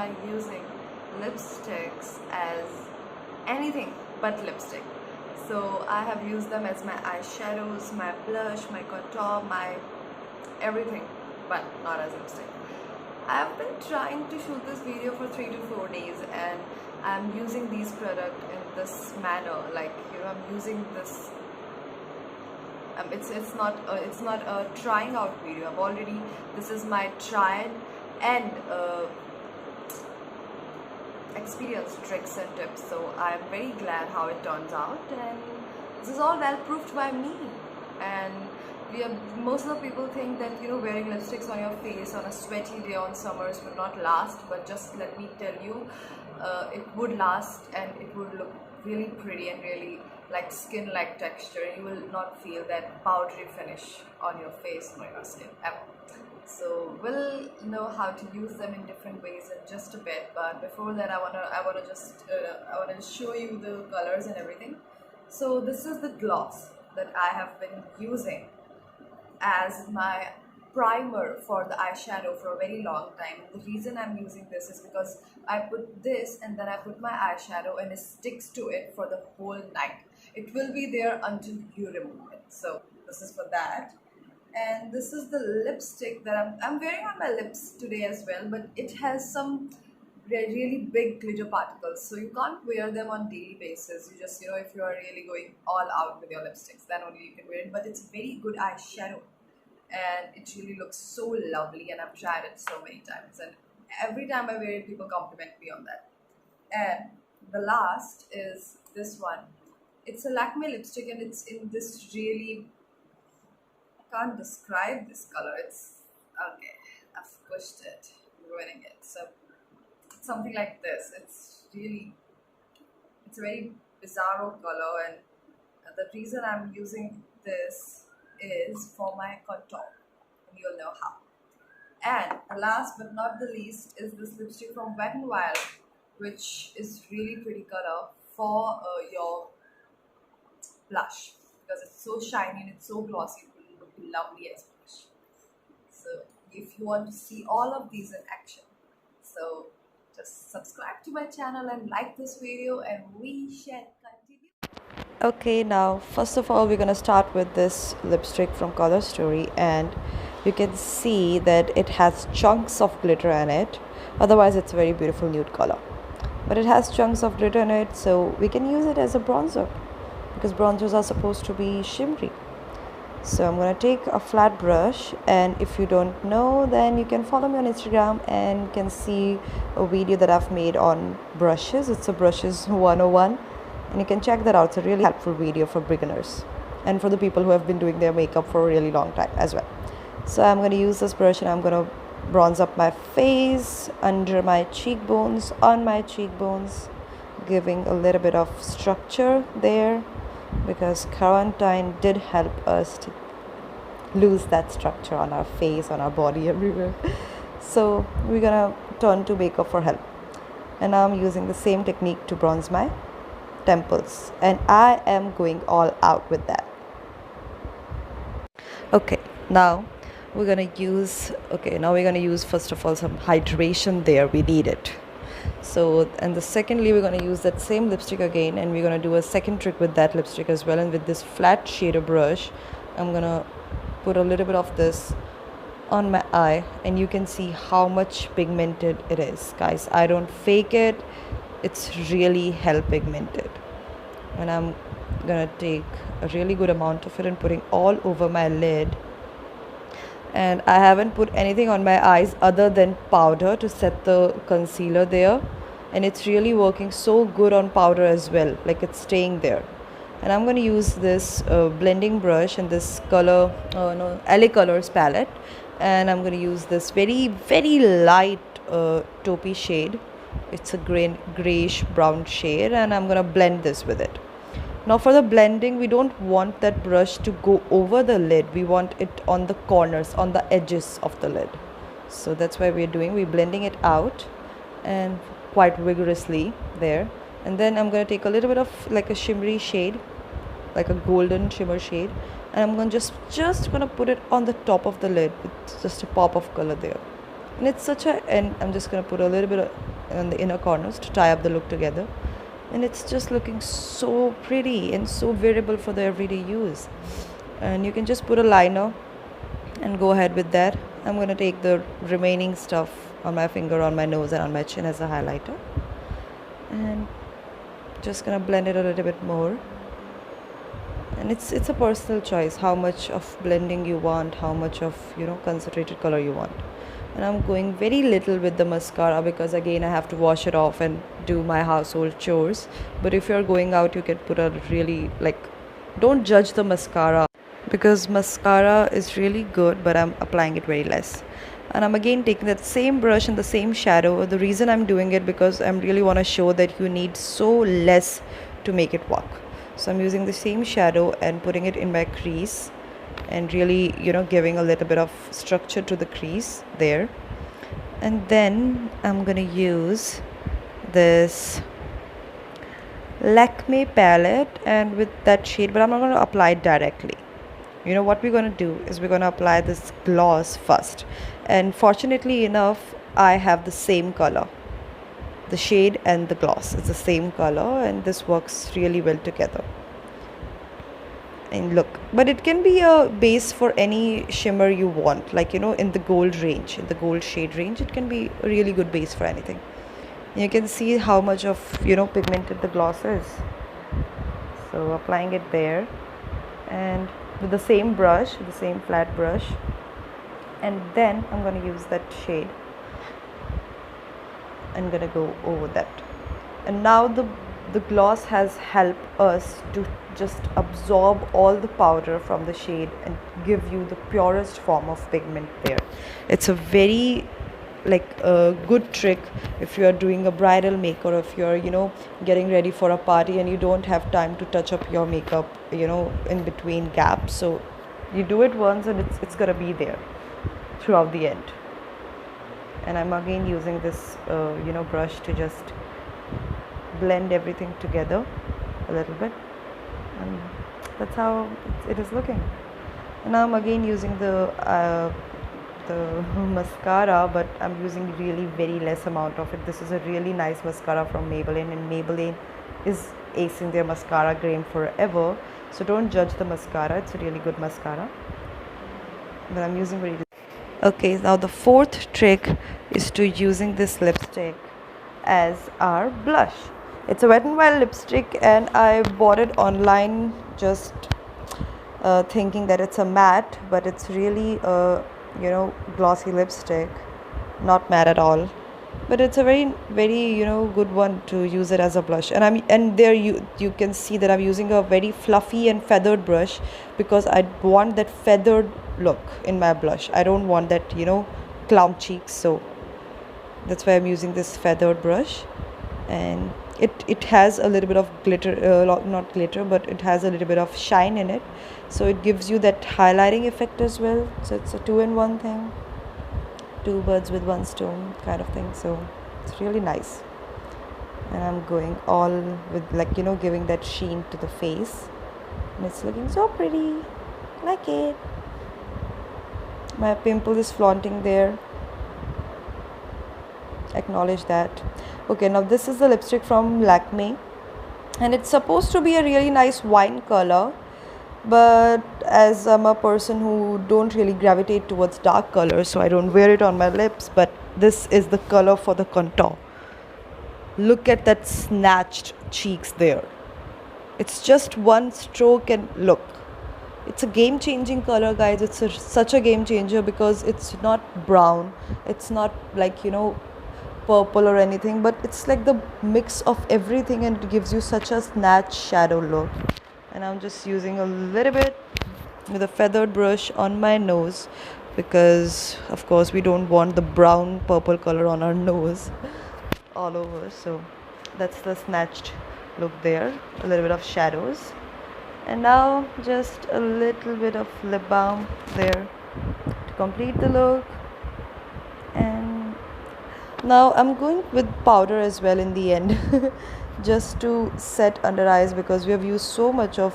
by using lipsticks as anything but lipstick. So I have used them as my eyeshadows, my blush, my contour, my everything, but not as lipstick. I have been trying to shoot this video for 3 to 4 days, and I'm using these products in this manner, like, you know, I'm using this. It's not a trying out video. This is my tried and experience tricks and tips. So I'm very glad how it turns out, and this is all well proved by me. And most of the people think that, you know, wearing lipsticks on your face on a sweaty day on summers will not last, but just let me tell you, it would last, and it would look really pretty and really like skin like texture. You will not feel that powdery finish on your face or your skin ever. So we'll know how to use them in different ways in just a bit, but before that I wanna show you the colors and everything. So this is the gloss that I have been using as my primer for the eyeshadow for a very long time. The reason I'm using this is because I put this and then I put my eyeshadow, and it sticks to it for the whole night. It will be there until you remove it. So this is for that. And this is the lipstick that I'm wearing on my lips today as well, but it has some really big glitter particles, so you can't wear them on daily basis. You just, you know, if you are really going all out with your lipsticks, then only you can wear it. But it's very good eyeshadow, and it really looks so lovely, and I've tried it so many times, and every time I wear it, people compliment me on that. And the last is this one. It's a Lakme lipstick, and it's in this really, I can't describe this color. It's okay, I've pushed it, ruining it. So it's something like this. It's a very bizarro color, and the reason I'm using this is for my contour, and you'll know how. And the last but not the least is this lipstick from Wet n Wild, which is really pretty color for your blush, because it's so shiny and it's so glossy. It will look lovely as blush. So if you want to see all of these in action, so just subscribe to my channel and like this video, and we shall continue. Okay, now first of all we're gonna start with this lipstick from Color Story, and you can see that it has chunks of glitter in it. Otherwise it's a very beautiful nude color, but it has chunks of glitter in it, so we can use it as a bronzer, because bronzers are supposed to be shimmery. So I'm going to take a flat brush, and if you don't know, then you can follow me on Instagram and can see a video that I've made on brushes. It's a brushes 101, and you can check that out. It's a really helpful video for beginners and for the people who have been doing their makeup for a really long time as well. So I'm going to use this brush, and I'm going to bronze up my face, under my cheekbones, on my cheekbones, giving a little bit of structure there, because quarantine did help us to lose that structure on our face, on our body, everywhere. So we're gonna turn to makeup for help, and now I'm using the same technique to bronze my temples, and I am going all out with that. Okay, now we're gonna use first of all some hydration there. We need it. So, and secondly, we're going to use that same lipstick again, and we're going to do a second trick with that lipstick as well. And with this flat shader brush, I'm going to put a little bit of this on my eye, and you can see how much pigmented it is, guys. I don't fake it. It's really hell pigmented. And I'm going to take a really good amount of it and putting all over my lid. And I haven't put anything on my eyes other than powder to set the concealer there, and it's really working so good on powder as well, like it's staying there. And I'm going to use this blending brush and this color LA Colors palette, and I'm going to use this very light taupey shade. It's a grayish brown shade, and I'm going to blend this with it. Now for the blending, we don't want that brush to go over the lid. We want it on the corners, on the edges of the lid. So that's why we're blending it out, and quite vigorously there. And then I'm going to take a little bit of like a shimmery shade, like a golden shimmer shade, and I'm going to just going to put it on the top of the lid with just a pop of color there. And it's and I'm just going to put a little bit on the inner corners to tie up the look together. And it's just looking so pretty and so wearable for the everyday use. And you can just put a liner and go ahead with that. I'm going to take the remaining stuff on my finger, on my nose and on my chin as a highlighter, and just going to blend it a little bit more. And it's a personal choice how much of blending you want, how much of concentrated color you want. And I'm going very little with the mascara because again I have to wash it off and do my household chores. But if you're going out, you can put a really, don't judge the mascara, because mascara is really good, but I'm applying it very less. And I'm again taking that same brush and the same shadow. The reason I'm doing it because I really want to show that you need so less to make it work. So I'm using the same shadow and putting it in my crease and really giving a little bit of structure to the crease there. And then I'm gonna use this Lakme palette and with that shade, but I'm not going to apply it directly. What we're going to do is we're going to apply this gloss first. And fortunately enough, I have the same color. The shade and the gloss is the same color, and this works really well together. And look, but it can be a base for any shimmer you want, in the gold range, in the gold shade range, it can be a really good base for anything. You can see how much of pigmented the gloss is. So applying it there, and with the same brush, the same flat brush, and then I'm going to use that shade. I'm going to go over that. And now the gloss has helped us to just absorb all the powder from the shade and give you the purest form of pigment there. It's a very a good trick if you are doing a bridal makeup, or if you're getting ready for a party and you don't have time to touch up your makeup in between gaps. So you do it once and it's gonna be there throughout the end. And I'm again using this brush to just blend everything together a little bit, and that's how it is looking. And now I'm again using the mascara, but I'm using really very less amount of it. This is a really nice mascara from Maybelline, and Maybelline is acing their mascara game forever, so don't judge the mascara. It's a really good mascara, but I'm using very okay. Now the fourth trick is to using this lipstick as our blush. It's a Wet n Wild lipstick, and I bought it online just thinking that it's a matte, but it's really a glossy lipstick, not matte at all, but it's a very good one to use it as a blush. And there you can see that I'm using a very fluffy and feathered brush because I want that feathered look in my blush. I don't want that clown cheeks, so that's why I'm using this feathered brush. And it has a little bit of glitter, not glitter, but it has a little bit of shine in it, so it gives you that highlighting effect as well. So it's a 2-in-1 thing, 2 birds with 1 stone kind of thing. So it's really nice, and I'm going all with giving that sheen to the face, and it's looking so pretty. Like it. My pimple is flaunting there, acknowledge that. Okay, now this is the lipstick from Lakme, and it's supposed to be a really nice wine color, but as I'm a person who don't really gravitate towards dark colors, so I don't wear it on my lips. But this is the color for the contour. Look at that snatched cheeks there. It's just one stroke, and look, it's a game-changing color, guys. It's such a game changer because it's not brown, it's not purple or anything, but it's like the mix of everything, and it gives you such a snatched shadow look. And I'm just using a little bit with a feathered brush on my nose because of course we don't want the brown purple color on our nose all over. So that's the snatched look there, a little bit of shadows. And now just a little bit of lip balm there to complete the look. And now I'm going with powder as well in the end just to set under eyes, because we have used so much of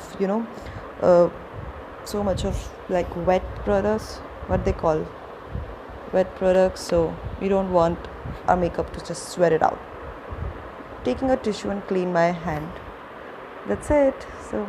wet products, what they call wet products, so we don't want our makeup to just sweat it out. taking a tissue and clean my hand. That's it. So